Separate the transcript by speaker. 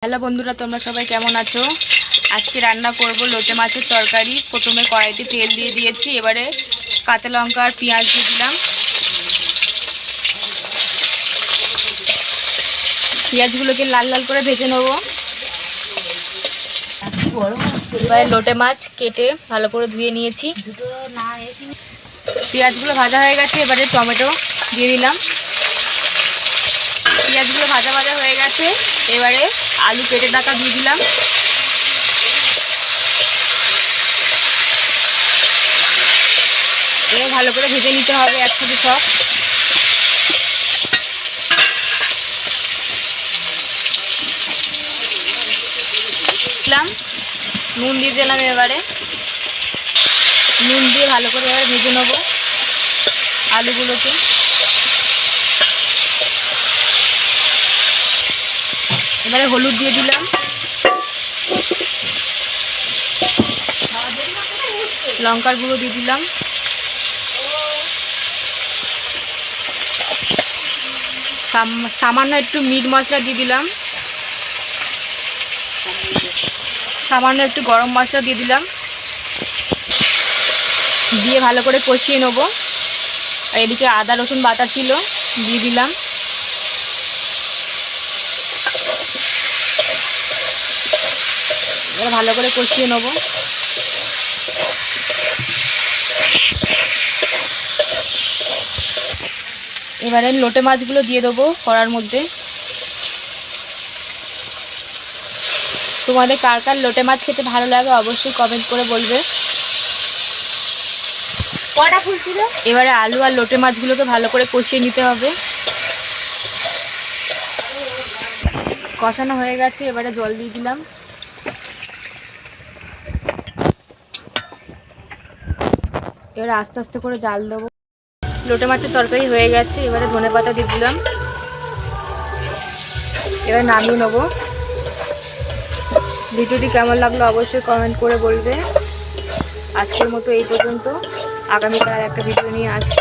Speaker 1: Hello বন্ধুরা, তোমরা সবাই কেমন আছো? আজকে রান্না করব লোটে মাছের তরকারি। প্রথমে কড়াইতে তেল দিয়ে দিয়েছি, এবারে কাঁচা লঙ্কা আর পেঁয়াজ দিয়ে দিলাম। পেঁয়াজগুলোকে লাল লাল করে ভেজে নেব। এবারে লোটে মাছ কেটে ভালো করে ধুয়ে নিয়েছি। পেঁয়াজগুলো ভাজা হয়ে গেছে, এবারে টমেটো দিয়ে দিলাম। পেঁয়াজগুলো ভাজা ভাজা হয়ে গেছে, এবারে আলু কেটে রাখা দিয়ে দিলাম। এবার ভালো করে ভেজে নিতে হবে একসাথে সব। দিলাম নুন দিয়ে দিলাম। এবারে নুন দিয়ে ভালো করে এবারে ভেজে নেবো আলুগুলোকে। এবারে হলুদ দিয়ে দিলাম, লঙ্কার গুঁড়ো দিয়ে দিলাম, সামান্য একটু মিট মশলা দিয়ে দিলাম, সামান্য একটু গরম মশলা দিয়ে দিলাম। দিয়ে ভালো করে কষিয়ে নেব। আর এদিকে আদা রসুন বাটা ছিল, দিয়ে দিলাম। এবার ভালো করে কষিয়ে নেব। এবারে লোটে মাছগুলো দিয়ে দেবো কড়ার মধ্যে। তোমাদের কার কার লোটে মাছ খেতে ভালো লাগে অবশ্যই কমেন্ট করে বলবে। কটা ফুল ছিল? এবারে আলু আর লোটে মাছগুলোকে ভালো করে কষিয়ে নিতে হবে। কষানো হয়ে গেছে, এবারে জল দিয়ে দিলাম। এবারে আস্তে আস্তে করে জাল দেবো। লোটে মাছের তরকারি হয়ে গেছে, এবারে ধনেপাতা দিয়ে দিলাম। এবার নামিয়ে নেবো। ভিডিওটি কেমন লাগলো অবশ্যই কমেন্ট করে বলবে। আজকের মতো এই পর্যন্ত। আগামীকাল একটা ভিডিও নিয়ে আসছি।